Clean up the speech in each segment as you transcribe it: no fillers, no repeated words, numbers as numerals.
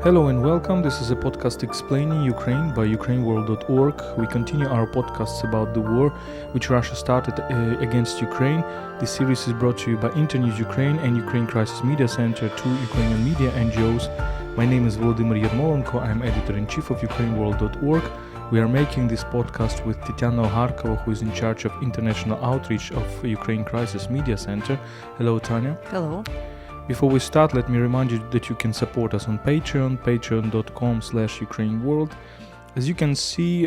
Hello and welcome. This is a podcast explaining Ukraine by UkraineWorld.org. We continue our podcasts about the war which Russia started against Ukraine. This series is brought to you by Internews Ukraine and Ukraine Crisis Media Center, two Ukrainian media NGOs. My name is Volodymyr Yermolenko. I'm editor-in-chief of UkraineWorld.org. We are making this podcast with Tetyana Ogarkova, who is in charge of international outreach of Ukraine Crisis Media Center. Hello, Tanya. Hello. Before we start, let me remind you that you can support us on Patreon, patreon.com/UkraineWorld. As you can see,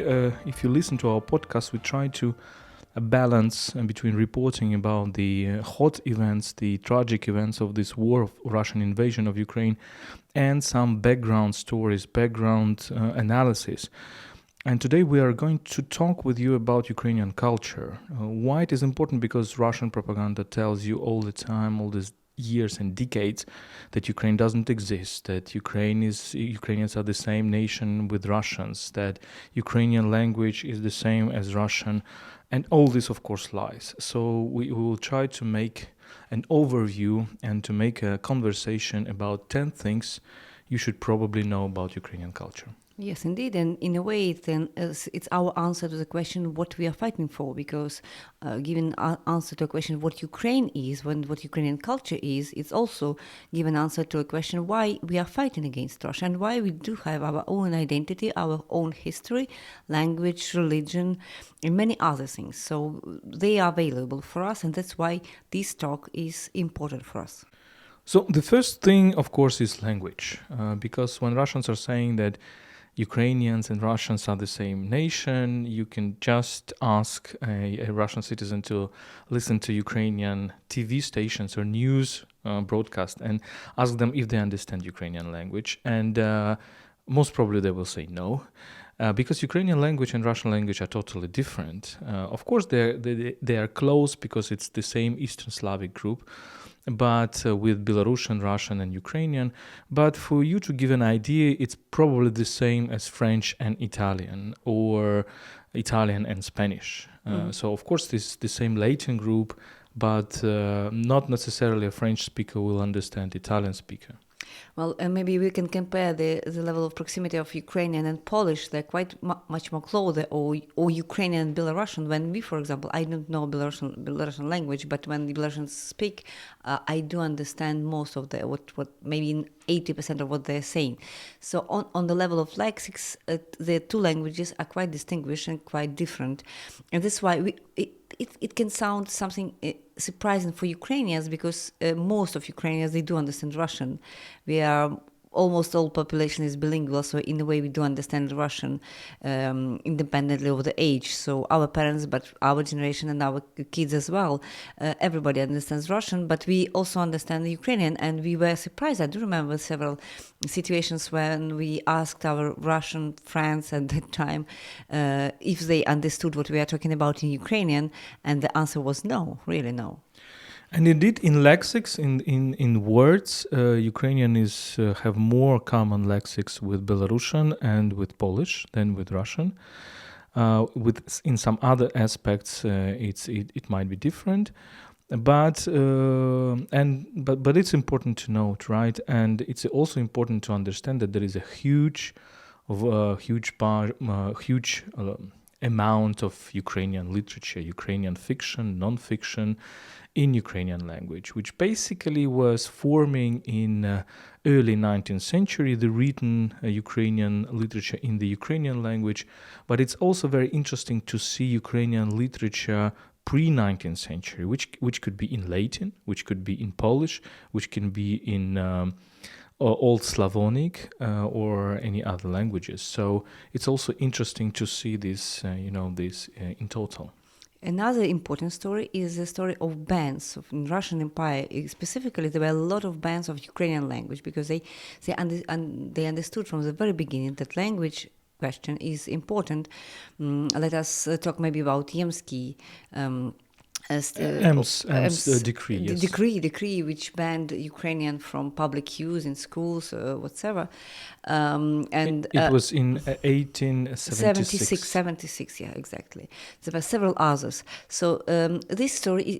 if you listen to our podcast, we try to balance between reporting about the hot events, the tragic events of this war of Russian invasion of Ukraine, and some background stories, background analysis. And today we are going to talk with you about Ukrainian culture. Why it is important? Because Russian propaganda tells you all the time, all these years and decades, that Ukraine doesn't exist, that Ukrainians are the same nation with Russians, that Ukrainian language is the same as Russian, and all this of course lies. So we will try to make an overview and to make a conversation about 10 things you should probably know about Ukrainian culture. Yes, indeed, and in a way, it's our answer to the question what we are fighting for. Because giving an answer to a question what Ukraine is, what Ukrainian culture is, it's also giving answer to a question why we are fighting against Russia and why we do have our own identity, our own history, language, religion, and many other things. So they are available for us, and that's why this talk is important for us. So the first thing, of course, is language, because when Russians are saying that Ukrainians and Russians are the same nation, you can just ask a Russian citizen to listen to Ukrainian TV stations or news broadcast and ask them if they understand Ukrainian language. And most probably they will say no, because Ukrainian language and Russian language are totally different. Of course, they are close because it's the same Eastern Slavic group, but with Belarusian, Russian, and Ukrainian. But for you to give an idea, it's probably the same as French and Italian, or Italian and Spanish. So, of course, this is the same Latin group, but not necessarily a French speaker will understand Italian speaker. Well, maybe we can compare the level of proximity of Ukrainian and Polish. They're quite much more closer, or Ukrainian and Belarusian. When we, for example, I don't know Belarusian language, but when the Belarusians speak, I do understand most of what maybe 80% of what they're saying. So on the level of lexics, the two languages are quite distinguished and quite different, and that's why it can sound something surprising for Ukrainians, because most of Ukrainians, they do understand Russian. We are almost all population is bilingual, so in a way we do understand Russian independently of the age. So our parents, but our generation and our kids as well, everybody understands Russian, but we also understand Ukrainian, and we were surprised. I do remember several situations when we asked our Russian friends at that time if they understood what we are talking about in Ukrainian, and the answer was no, really no. And indeed, in lexics, in words, Ukrainian have more common lexics with Belarusian and with Polish than with Russian. In some other aspects, it might be different, but it's important to note, right? And it's also important to understand that there is a huge amount of Ukrainian literature, Ukrainian fiction, non-fiction, in Ukrainian language, which basically was forming in early 19th century, the written Ukrainian literature in the Ukrainian language. But it's also very interesting to see Ukrainian literature pre-19th century, which could be in Latin, which could be in Polish, which can be in Old Slavonic or any other languages. So it's also interesting to see this, in total. Another important story is the story of bands of Russian Empire. Specifically, there were a lot of bands of Ukrainian language, because they understood from the very beginning that language question is important. Let us talk maybe about Yemsky, Ems decree, yes. decree which banned Ukrainian from public use in schools, whatever. And It was in 1876. 76, yeah, exactly. There were several others. So this story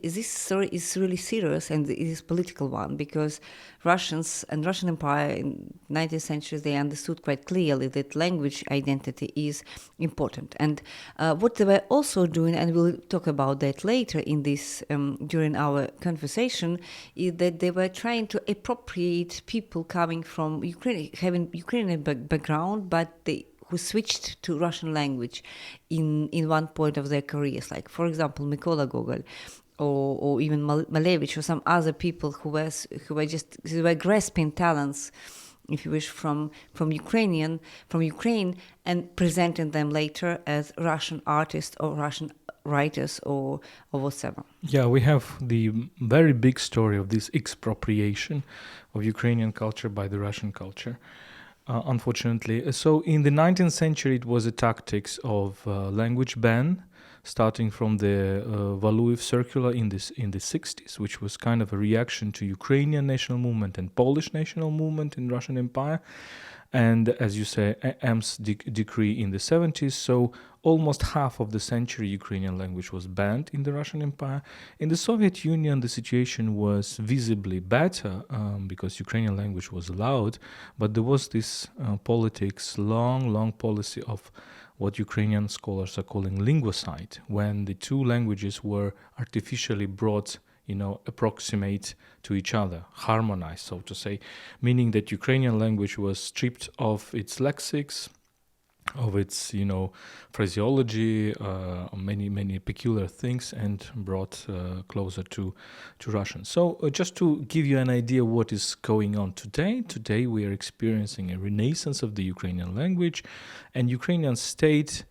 is really serious, and it is political one, because Russians and Russian Empire in 19th century, they understood quite clearly that language identity is important. And what they were also doing, and we'll talk about that later in this during our conversation, is that they were trying to appropriate people coming from Ukraine, having Ukrainian background, but who switched to Russian language in one point of their careers. Like, for example, Mykola Gogol, or even Malevich, or some other people who were grasping talents, if you wish, from Ukraine, and presenting them later as Russian artists or Russian writers or whatever. Yeah, we have the very big story of this expropriation of Ukrainian culture by the Russian culture, unfortunately. So in the 19th century, it was a tactics of language ban, starting from the Valuev Circular in the 60s, which was kind of a reaction to Ukrainian national movement and Polish national movement in Russian Empire. And as you say, Ems decree in the 70s, so almost half of the century Ukrainian language was banned in the Russian Empire. In the Soviet Union, the situation was visibly better because Ukrainian language was allowed, but there was this long policy of what Ukrainian scholars are calling linguicide, when the two languages were artificially brought approximate to each other, harmonized, so to say, meaning that Ukrainian language was stripped of its lexics, of its, phraseology, many peculiar things, and brought closer to Russian. So just to give you an idea what is going on today we are experiencing a renaissance of the Ukrainian language, and Ukrainian state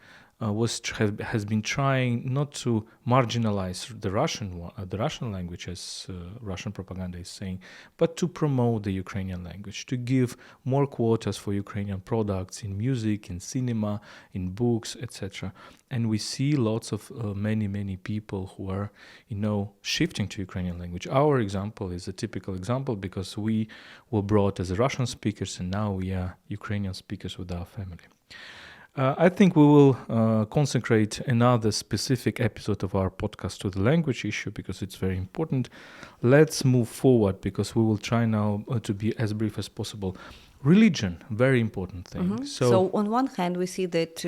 has been trying not to marginalize the Russian language, as Russian propaganda is saying, but to promote the Ukrainian language, to give more quotas for Ukrainian products in music, in cinema, in books, etc. And we see lots of many people who are, shifting to Ukrainian language. Our example is a typical example because we were brought as Russian speakers, and now we are Ukrainian speakers with our family. I think we will consecrate another specific episode of our podcast to the language issue because it's very important. Let's move forward because we will try now to be as brief as possible. Religion, very important thing. Mm-hmm. So on one hand, we see that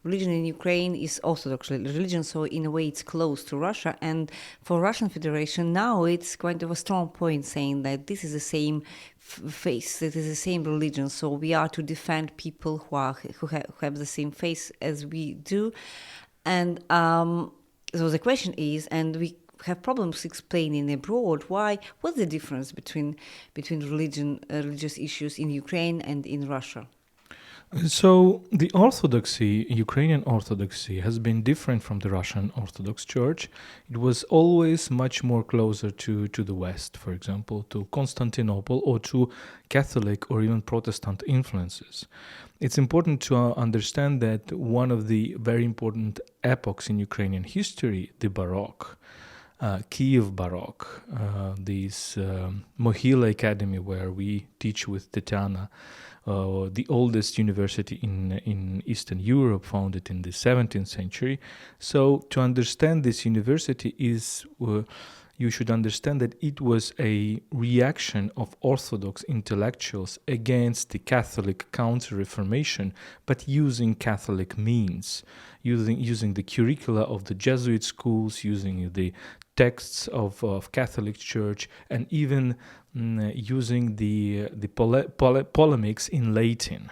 religion in Ukraine is Orthodox religion, so in a way it's close to Russia. And for Russian Federation, now it's kind of a strong point saying that this is the same faith, it is the same religion. So we are to defend people who have the same faith as we do. And so the question is, and we have problems explaining abroad what's the difference between religious issues in Ukraine and in Russia. So the Ukrainian Orthodoxy has been different from the Russian Orthodox Church. It was always much more closer to the West, for example, to Constantinople or to Catholic or even Protestant influences. It's important to understand that one of the very important epochs in Ukrainian history, the Baroque, Kiev Baroque, this Mohyla Academy where we teach with Tetyana, the oldest university in Eastern Europe, founded in the 17th century. So to understand this university you should understand that it was a reaction of Orthodox intellectuals against the Catholic Counter-Reformation, but using Catholic means, using the curricula of the Jesuit schools, using the texts of Catholic Church, and even using the polemics in Latin.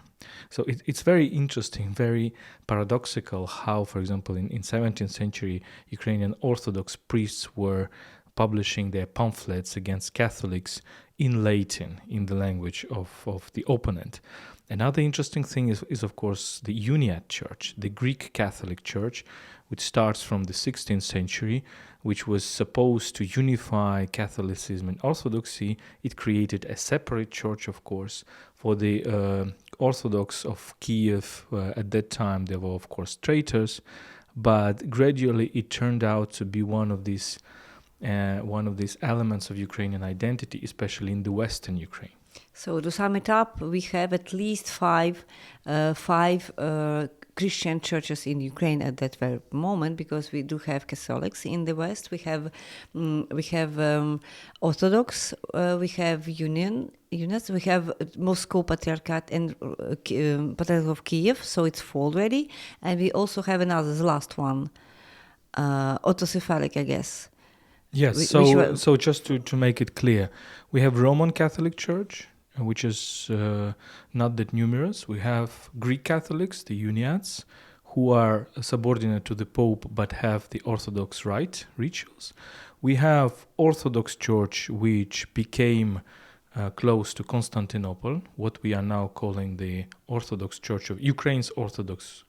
So it's very interesting, very paradoxical how, for example, in 17th century, Ukrainian Orthodox priests were publishing their pamphlets against Catholics in Latin, in the language of the opponent. Another interesting thing is of course, the Uniate Church, the Greek Catholic Church, which starts from the 16th century, which was supposed to unify Catholicism and Orthodoxy. It created a separate church, of course, for the Orthodox of Kiev. At that time, there were, of course, traitors. but gradually it turned out to be one of these elements of Ukrainian identity, especially in the Western Ukraine. So to sum it up, we have at least five Christian churches in Ukraine at that very moment, because we do have Catholics in the West. We have Orthodox. We have Unions. We have Moscow Patriarchate and Patriarch of Kiev. So it's four already, and we also have another, the last one, autocephalic, I guess. Yes. So just to make it clear, we have Roman Catholic Church, which is not that numerous. We have Greek Catholics, the Uniates, who are subordinate to the Pope but have the Orthodox rituals. We have Orthodox Church, which became close to Constantinople, what we are now calling the Orthodox Church of Ukraine's Orthodox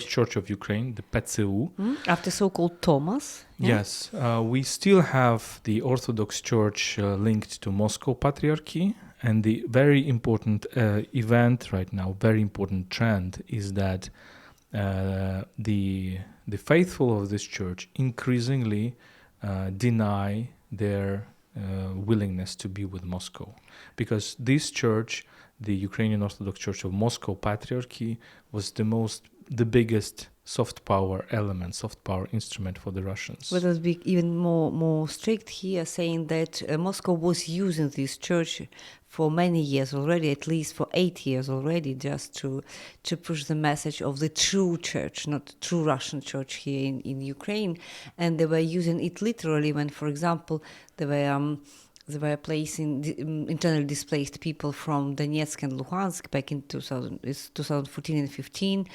Church of Ukraine, the PCU. After so-called Thomas. Yeah? Yes. We still have the Orthodox Church linked to Moscow Patriarchy. And the very important event right now, very important trend, is that the faithful of this church increasingly deny their willingness to be with Moscow, because this church, the Ukrainian Orthodox Church of Moscow Patriarchy, was the biggest soft power element, soft power instrument for the Russians. Let us be even more strict here, saying that Moscow was using this church for many years already, at least for 8 years already, just to push the message of the true church, not the true Russian church here in Ukraine. And they were using it literally when, for example, they were placing internally displaced people from Donetsk and Luhansk back in 2014 and 15.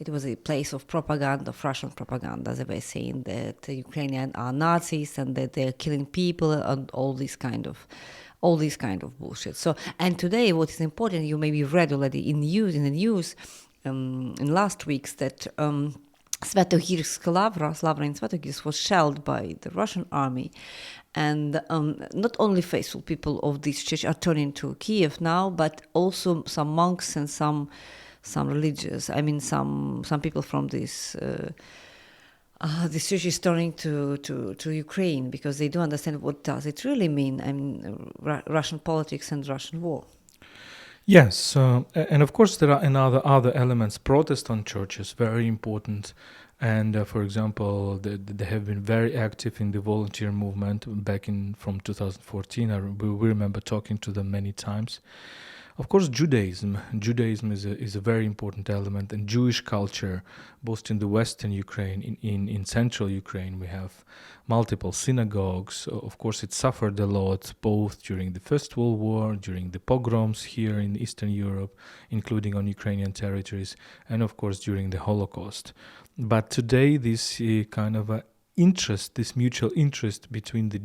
It was a place of propaganda, of Russian propaganda. They were saying that the Ukrainians are Nazis and that they're killing people and all this kind of bullshit. So, and today, what is important, you maybe read already in the news in last weeks, that Svetogirsk Lavra in Svetogirsk was shelled by the Russian army. And not only faithful people of this church are turning to Kiev now, but also some monks and some religious. I mean, some people from this church is turning to Ukraine, because they do understand what does it really mean. I mean, Russian politics and Russian war. Yes, and of course there are other elements. Protestant churches, very important. And for example, they have been very active in the volunteer movement from 2014. We remember talking to them many times. Of course, Judaism is a very important element, and Jewish culture, both in the Western Ukraine, in central Ukraine, we have multiple synagogues. Of course, it suffered a lot, both during the First World War, during the pogroms here in Eastern Europe, including on Ukrainian territories, and of course during the Holocaust. But today, this kind of this mutual interest between the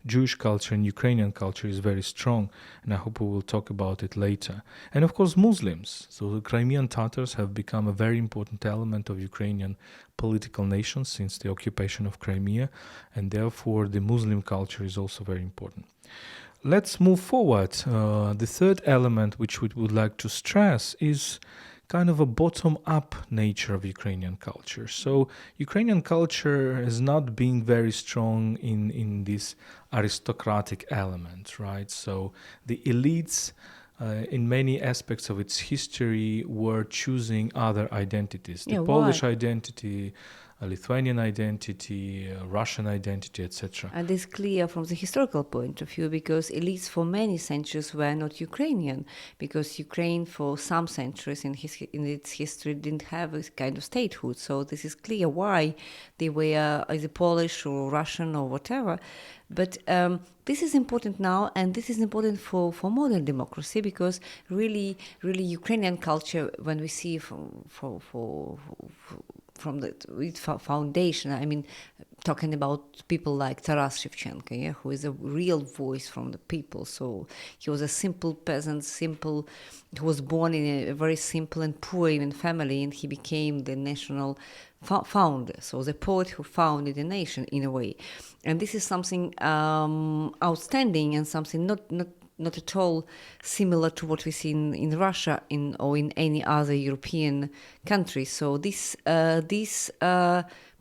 Jewish culture and Ukrainian culture is very strong, and I hope we will talk about it later. And of course, Muslims. So the Crimean Tatars have become a very important element of Ukrainian political nation since the occupation of Crimea, and therefore the Muslim culture is also very important. Let's move forward. The third element which we would like to stress is kind of a bottom-up nature of Ukrainian culture. So Ukrainian culture has not been very strong in this aristocratic element, right? So the elites, in many aspects of its history, were choosing other identities. The Polish identity, a Lithuanian identity, a Russian identity, etc. And it's clear from the historical point of view, because elites for many centuries were not Ukrainian, because Ukraine for some centuries in its history didn't have a kind of statehood. So this is clear why they were either Polish or Russian or whatever. But this is important now, and this is important for modern democracy, because really Ukrainian culture, when we see from the foundation, I mean, talking about people like Taras Shevchenko, who is a real voice from the people. So he was a simple peasant, who was born in a very simple and poor even family, and he became the national founder. So the poet who founded the nation in a way. And this is something outstanding and something not not at all similar to what we see in Russia or in any other European country. So this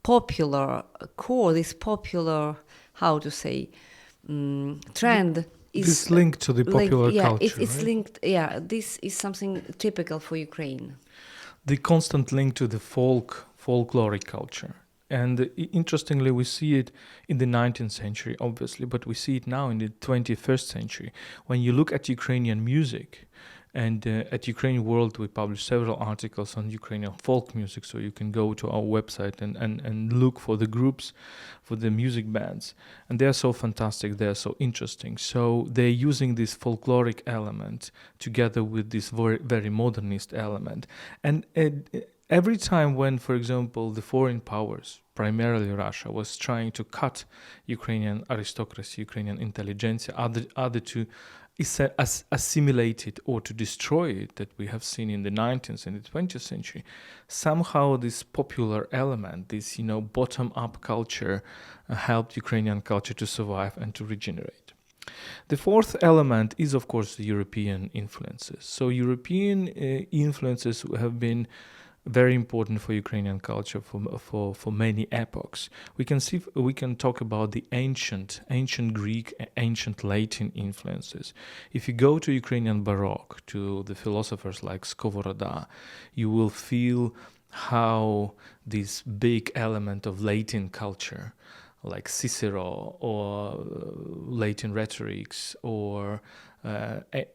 popular core, this popular, how to say, trend is this link to the popular culture, it's right? linked. Yeah, this is something typical for Ukraine. The constant link to the folkloric culture. And interestingly, we see it in the 19th century, obviously, but we see it now in the 21st century. When you look at Ukrainian music, and at UkraineWorld, we publish several articles on Ukrainian folk music, so you can go to our website and look for the groups, for the music bands. And they're so fantastic, they're so interesting. So they're using this folkloric element together with this very, very modernist element. And every time when, for example, the foreign powers, primarily Russia, was trying to cut Ukrainian aristocracy, Ukrainian intelligentsia, other to assimilate it or to destroy it, that we have seen in the 19th and the 20th century, somehow this popular element, this bottom-up culture, helped Ukrainian culture to survive and to regenerate. The fourth element is, of course, the European influences. So European influences have been very important for Ukrainian culture for many epochs. We can talk about the ancient Greek, ancient Latin influences. If you go to Ukrainian Baroque, to the philosophers like Skovoroda, you will feel how this big element of Latin culture, like Cicero or Latin rhetorics or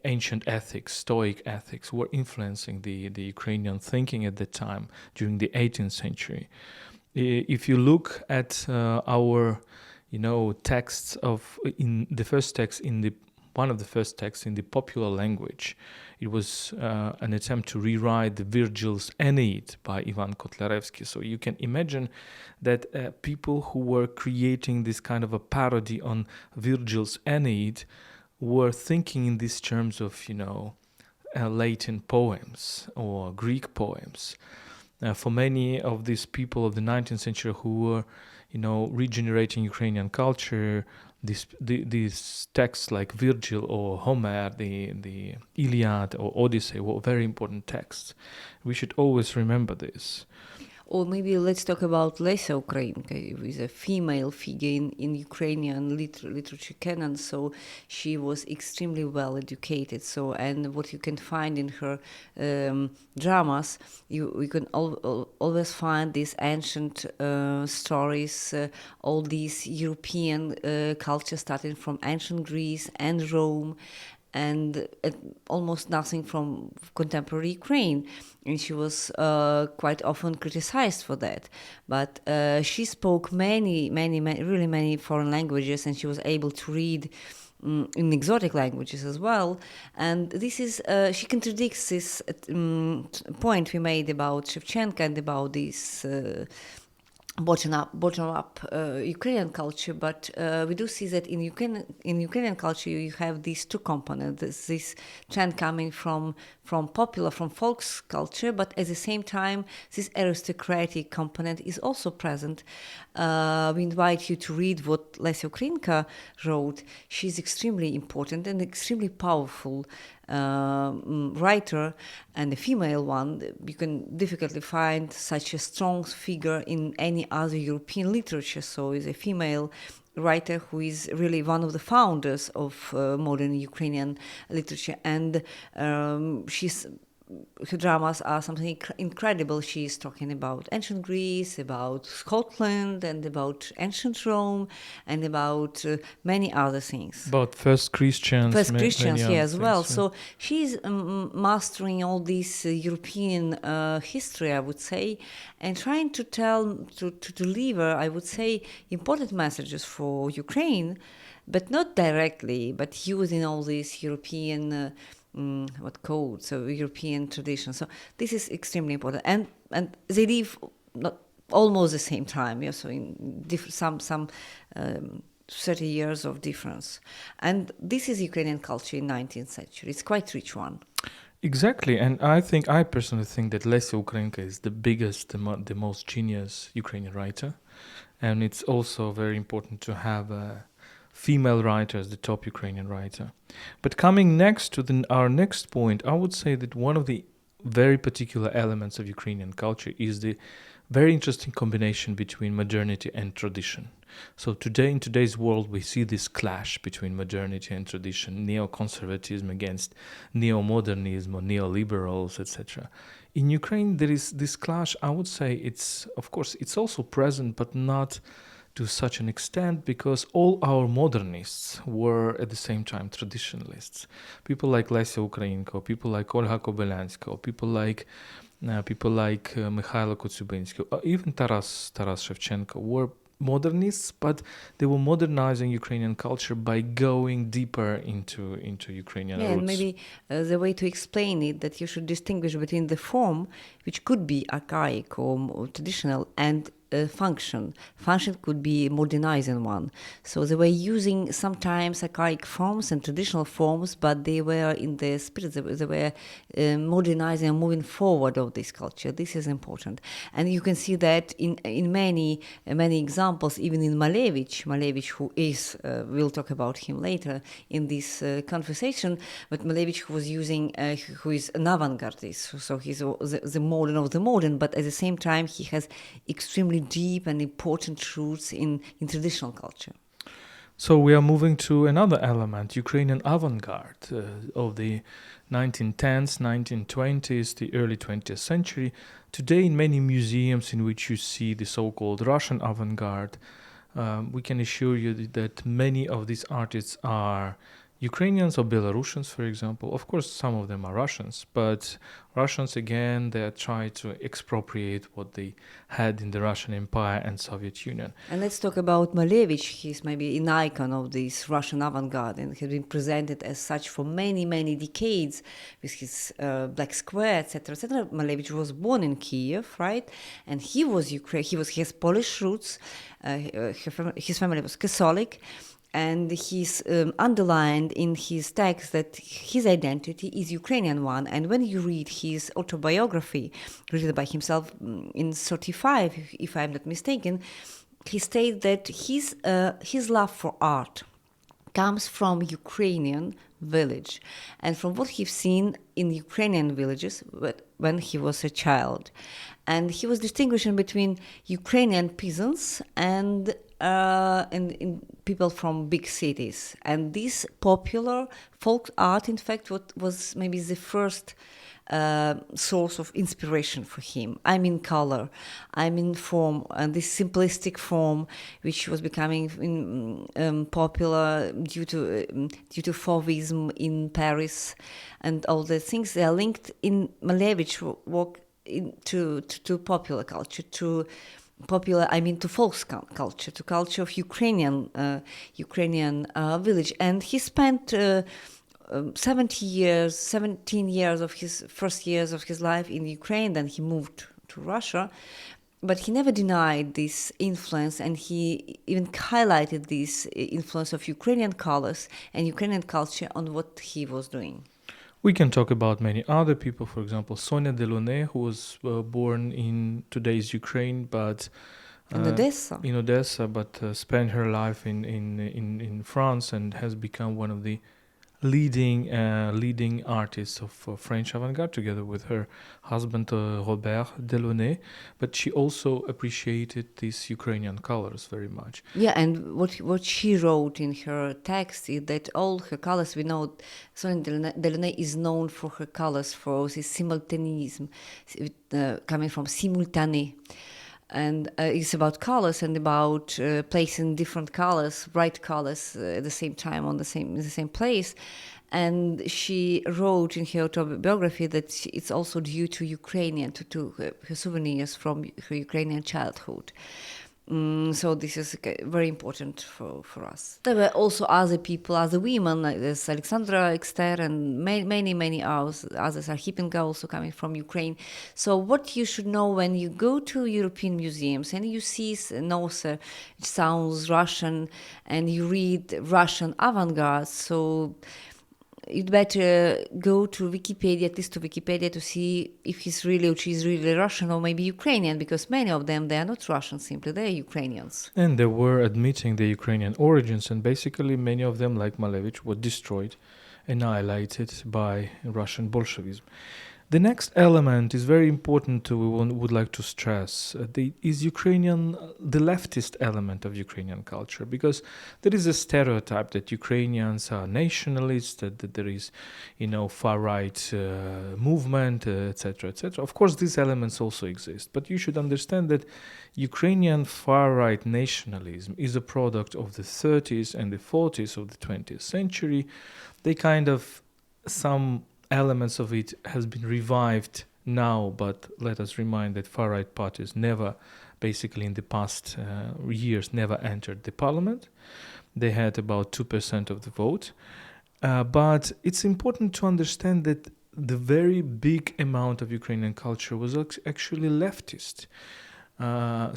ancient ethics, Stoic ethics, were influencing the Ukrainian thinking at the time during the 18th century. If you look at our, texts in the first text one of the first texts in the popular language, it was an attempt to rewrite the Virgil's Aeneid by Ivan Kotlarevsky. So you can imagine that people who were creating this kind of a parody on Virgil's Aeneid were thinking in these terms of, Latin poems or Greek poems. For many of these people of the 19th century who were, regenerating Ukrainian culture, these texts like Virgil or Homer, the Iliad or Odyssey were very important texts. We should always remember this. Or maybe let's talk about Lesa Ukrainka, who is a female figure in Ukrainian literature canon. So she was extremely well educated. So, and what you can find in her dramas, you can always find these ancient stories, all these European culture starting from ancient Greece and Rome, and almost nothing from contemporary Ukraine. And she was quite often criticized for that. But she spoke many foreign languages, and she was able to read in exotic languages as well. And this is, she contradicts this point we made about Shevchenko and about this bottom-up Ukrainian culture, but we do see that in Ukrainian culture you have these two components. This trend coming from folk culture, but at the same time this aristocratic component is also present. We invite you to read what Lesa Ukrainka wrote. She's extremely important and extremely powerful writer, and a female one. You can difficultly find such a strong figure in any other European literature. So is a female writer who is really one of the founders of modern Ukrainian literature, and her dramas are something incredible. She is talking about ancient Greece, about Scotland, and about ancient Rome, and about many other things. About first Christians, yeah, as well. Yeah. So she's mastering all this European history, I would say, and trying to deliver, I would say, important messages for Ukraine, but not directly, but using all these European codes, so European traditions. So this is extremely important, and they live not almost the same time. Yeah, so in some 30 years of difference, and this is Ukrainian culture in 19th century. It's quite rich one. Exactly, and I personally think that Lesa Ukrainka is the biggest, the most genius Ukrainian writer, and it's also very important to have female writer as the top Ukrainian writer. But coming next to our next point, I would say that one of the very particular elements of Ukrainian culture is the very interesting combination between modernity and tradition. So today, in today's world, we see this clash between modernity and tradition, neoconservatism against neo-modernism or neoliberals, etc. In Ukraine, there is this clash. I would say it's also present, but not to such an extent, because all our modernists were at the same time traditionalists. People like Lesia Ukrainko, people like Olga Kobylanska, people like Mikhailo Kotyubinsky, even Taras Shevchenko were modernists, but they were modernizing Ukrainian culture by going deeper into Ukrainian roots. And maybe the way to explain it, that you should distinguish between the form, which could be archaic or more traditional, and function. Function could be modernizing one. So they were using sometimes archaic forms and traditional forms, but they were in the spirit, they were modernizing and moving forward of this culture. This is important. And you can see that in many examples, even in Malevich, who is, we'll talk about him later in this conversation, but Malevich who was using, who is an avant-gardist, so he's the modern of the modern, but at the same time he has extremely deep and important roots in traditional culture. So we are moving to another element, Ukrainian avant-garde of the 1910s, 1920s, the early 20th century. Today, in many museums in which you see the so-called Russian avant-garde, we can assure you that many of these artists are Ukrainians or Belarusians, for example. Of course, some of them are Russians, but Russians, again, they try to expropriate what they had in the Russian Empire and Soviet Union. And let's talk about Malevich. He's maybe an icon of this Russian avant-garde and has been presented as such for many, many decades with his black square, etc., etc. Malevich was born in Kiev, right? And he was he has Polish roots. His family was Catholic. And he's underlined in his text that his identity is Ukrainian one. And when you read his autobiography, written by himself in 1935, if I'm not mistaken, he states that his love for art comes from Ukrainian village and from what he's seen in Ukrainian villages when he was a child. And he was distinguishing between Ukrainian peasants and people from big cities. And this popular folk art, in fact, was maybe the first source of inspiration for him. I mean color, I mean form, and this simplistic form, which was becoming popular due to Fauvism in Paris, and all the things they are linked in Malevich work to popular culture, to folk culture, to culture of Ukrainian village. And he spent 17 years of his first years of his life in Ukraine. Then he moved to Russia, but he never denied this influence, and he even highlighted this influence of Ukrainian colors and Ukrainian culture on what he was doing. We can talk about many other people, for example, Sonia Delaunay, who was born in today's Ukraine, but in Odessa, but spent her life in France and has become one of the leading artists of French avant-garde, together with her husband Robert Delaunay. But she also appreciated these Ukrainian colors very much. Yeah, and what she wrote in her text is that all her colors, we know Sonia Delaunay is known for her colors, for this simultaneism, coming from simultané. And it's about colors and about placing different colors, bright colors, at the same time in the same place. And she wrote in her autobiography that it's also due to Ukrainian, to her souvenirs from her Ukrainian childhood. So this is very important for us. There were also other people, other women, like this Alexandra Ekster and many others. Arhipenko also coming from Ukraine. So what you should know when you go to European museums and you see it sounds Russian and you read Russian avant-garde, so you'd better go to Wikipedia, at least to Wikipedia, to see if he's really or she's really Russian or maybe Ukrainian, because many of them, they are not Russian simply, they are Ukrainians. And they were admitting the Ukrainian origins, and basically many of them, like Malevich, were destroyed, annihilated by Russian Bolshevism. The next element is very important we would like to stress. Is Ukrainian, the leftist element of Ukrainian culture, because there is a stereotype that Ukrainians are nationalists, that there is, far-right movement, etc., etc. Of course, these elements also exist, but you should understand that Ukrainian far-right nationalism is a product of the 30s and the 40s of the 20th century. They kind of, some elements of it has been revived now, but let us remind that far-right parties never, basically in the past years, never entered the parliament. They had about 2% of the vote. But it's important to understand that the very big amount of Ukrainian culture was actually leftist.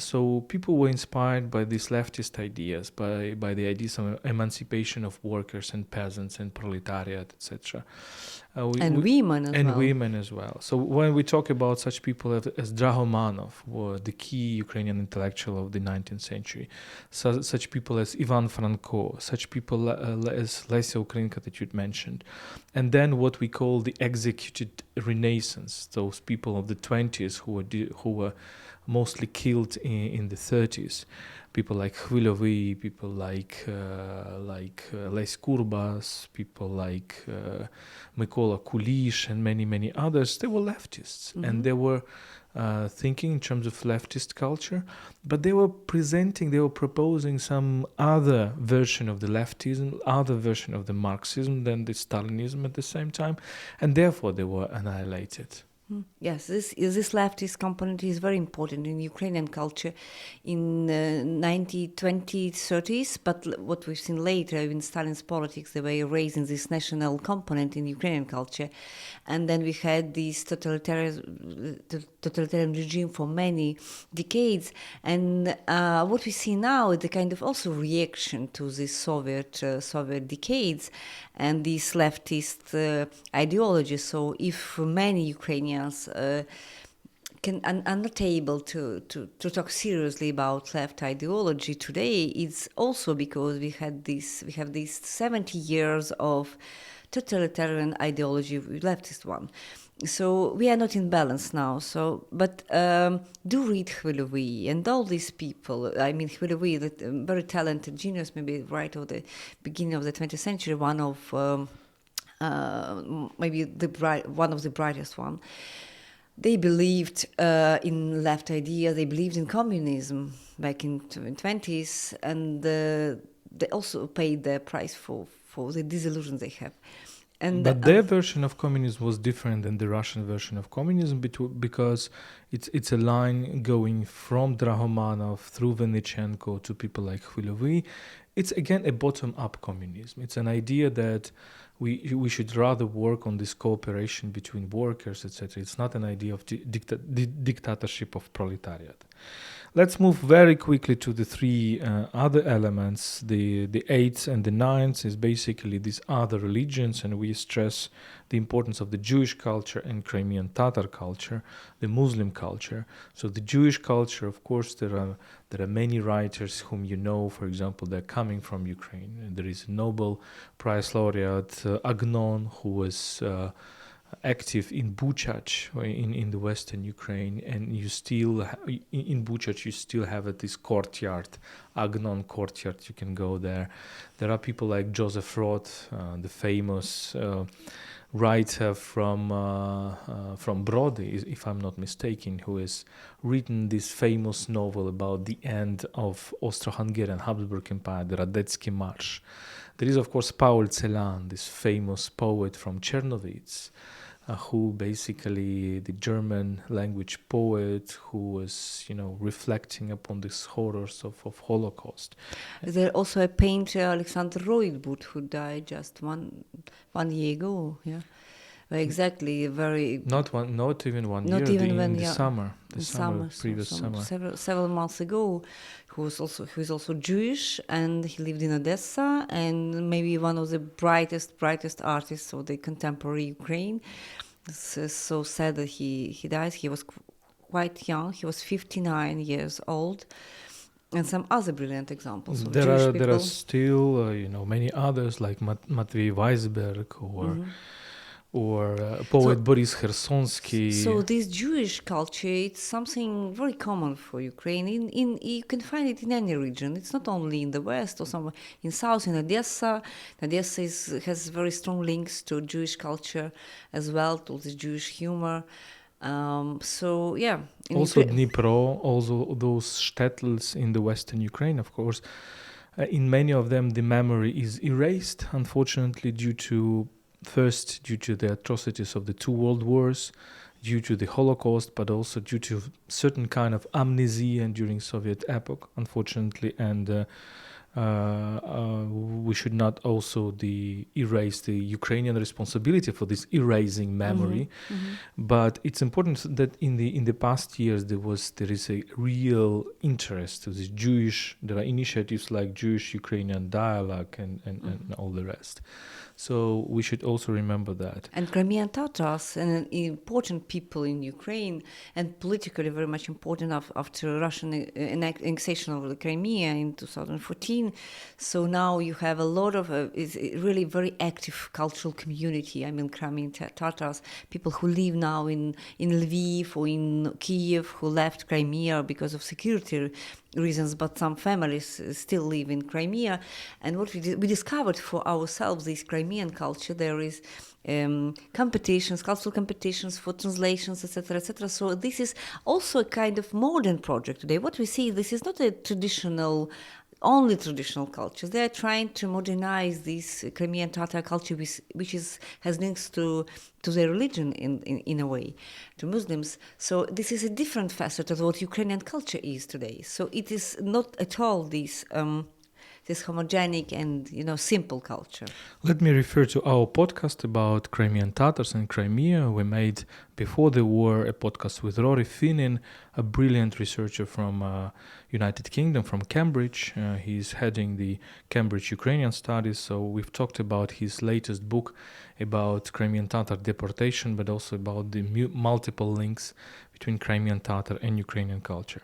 So people were inspired by these leftist ideas, by the ideas of emancipation of workers and peasants and proletariat, etc. Women as well. So when we talk about such people as Drahomanov, were the key Ukrainian intellectual of the 19th century, such people as Ivan Franko, such people as Lesya Ukrainka that you'd mentioned, and then what we call the executed Renaissance, those people of the 20s who were mostly killed in the 30s. People like Khvilovy, people like Les Kurbas, people like Mykola Kulish, and many, many others. They were leftists, and they were thinking in terms of leftist culture, but they were proposing some other version of the leftism, other version of the Marxism than the Stalinism at the same time, and therefore they were annihilated. Yes, this leftist component is very important in Ukrainian culture in 1920s, 30s, but what we've seen later in Stalin's politics, they were erasing this national component in Ukrainian culture. And then we had this totalitarian regime for many decades. And what we see now is the kind of also reaction to this Soviet decades and these leftist ideologies. So if many Ukrainians are not able to talk seriously about left ideology today, it's also because we have these 70 years of totalitarian ideology, leftist one. So we are not in balance now. But do read Khvilovy and all these people. I mean, Khvilovy, that very talented genius, maybe right of the beginning of the 20th century, one of maybe one of the brightest one. They believed in left ideas. They believed in communism back in the 20s, and they also paid the price for the disillusion they have. But their version of communism was different than the Russian version of communism because it's a line going from Drahomanov through Venichenko to people like Khvilovy. It's again a bottom-up communism. It's an idea that we should rather work on this cooperation between workers, etc. It's not an idea of dictatorship of proletariat. Let's move very quickly to the three other elements. The eighth and the ninth is basically these other religions, and we stress the importance of the Jewish culture and Crimean Tatar culture, the Muslim culture. So the Jewish culture, of course, there are many writers whom you know, for example, they're coming from Ukraine. There is a Nobel Prize laureate, Agnon, who was active in Buchach, in the western Ukraine, and you still in Buchach you still have this courtyard, Agnon courtyard. You can go there. There are people like Joseph Roth, the famous writer from Brody, if I'm not mistaken, who has written this famous novel about the end of Austro-Hungarian Habsburg Empire, the Radetzky March. There is, of course, Paul Celan, this famous poet from Czernowitz, who basically the German language poet who was, reflecting upon these horrors of Holocaust. There's also a painter, Alexander Roitbut, who died just one year ago. Yeah. exactly, very Not even one not year. even In when the summer, previous summer. several months ago, who is also Jewish, and he lived in Odessa, and maybe one of the brightest artists of the contemporary Ukraine. It's so sad that he died. He was quite young. He was 59 years old. And some other brilliant examples of Jewish people. There are still many others like Matvey Weisberg or poet Boris Khersonsky. So this Jewish culture, it's something very common for Ukraine. You can find it in any region. It's not only in the West or somewhere in South, in Odessa. Odessa has very strong links to Jewish culture as well, to this Jewish humor. Also Dnipro, also those shtetls in the Western Ukraine, of course. In many of them, the memory is erased, unfortunately, due to the atrocities of the two world wars, due to the Holocaust, but also due to certain kind of amnesia during Soviet epoch, unfortunately, and we should not also erase the Ukrainian responsibility for this erasing memory. But it's important that in the past years there is a real interest to this Jewish. There are initiatives like Jewish Ukrainian dialogue and all the rest. So we should also remember that. And Crimean Tatars, an important people in Ukraine, and politically very much important after Russian annexation of the Crimea in 2014. So now you have a lot of is really very active cultural community. I mean, Crimean Tatars, people who live now in Lviv or in Kiev, who left Crimea because of security reasons, but some families still live in Crimea. And what we discovered for ourselves, this Crimean culture, there is competitions, cultural competitions for translations, etc., etc. So this is also a kind of modern project today. What we see, this is not a only traditional cultures. They are trying to modernize this Crimean Tatar culture, which has links to their religion in a way, to Muslims. So this is a different facet of what Ukrainian culture is today. So it is not at all this homogenic and simple culture. Let me refer to our podcast about Crimean Tatars and Crimea. We made before the war a podcast with Rory Finnin, a brilliant researcher from United Kingdom, from Cambridge. He's heading the Cambridge Ukrainian Studies. So we've talked about his latest book about Crimean Tatar deportation, but also about the multiple links between Crimean Tatar and Ukrainian culture.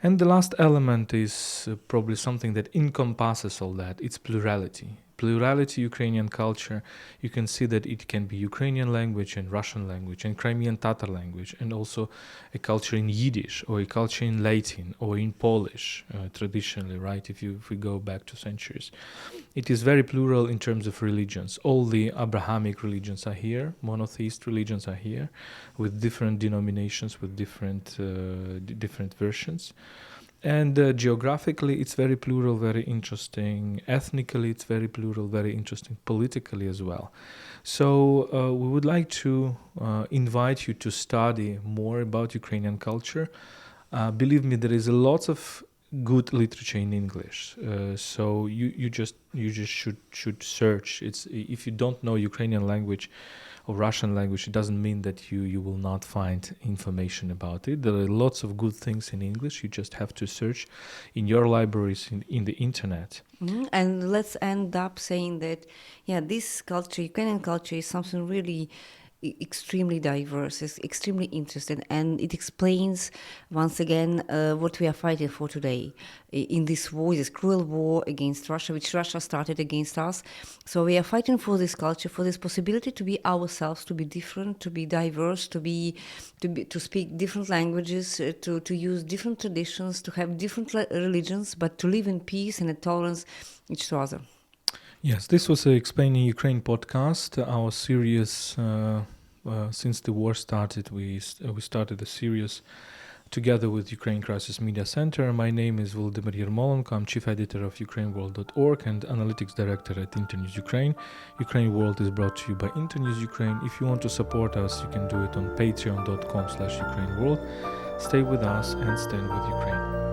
And the last element is probably something that encompasses all that. It's plurality. Plurality Ukrainian culture. You can see that it can be Ukrainian language and Russian language and Crimean Tatar language, and also a culture in Yiddish or a culture in Latin or in Polish traditionally, right? If we go back to centuries. It is very plural in terms of religions. All the Abrahamic religions are here, monotheist religions are here, with different denominations, with different versions. And geographically, it's very plural, very interesting. Ethnically, it's very plural, very interesting. Politically as well. So we would like to invite you to study more about Ukrainian culture. Believe me, there is a lot of good literature in English. So you just should search. If you don't know Ukrainian language or Russian language, it doesn't mean that you will not find information about it. There are lots of good things in English. You just have to search in your libraries in the internet. Mm-hmm. And let's end up saying that, this culture, Ukrainian culture, is something really extremely diverse, is extremely interesting, and it explains once again what we are fighting for today in this war, this cruel war against Russia, which Russia started against us. So we are fighting for this culture, for this possibility to be ourselves, to be different, to be diverse, to speak different languages, to use different traditions, to have different religions, but to live in peace and in tolerance each to other. Yes, this was a Explaining Ukraine podcast. Our series, since the war started, we started a series together with Ukraine Crisis Media Center. My name is Volodymyr Yermolenko. I'm chief editor of UkraineWorld.org and analytics director at Internews Ukraine. UkraineWorld is brought to you by Internews Ukraine. If you want to support us, you can do it on patreon.com/UkraineWorld. Stay with us and stand with Ukraine.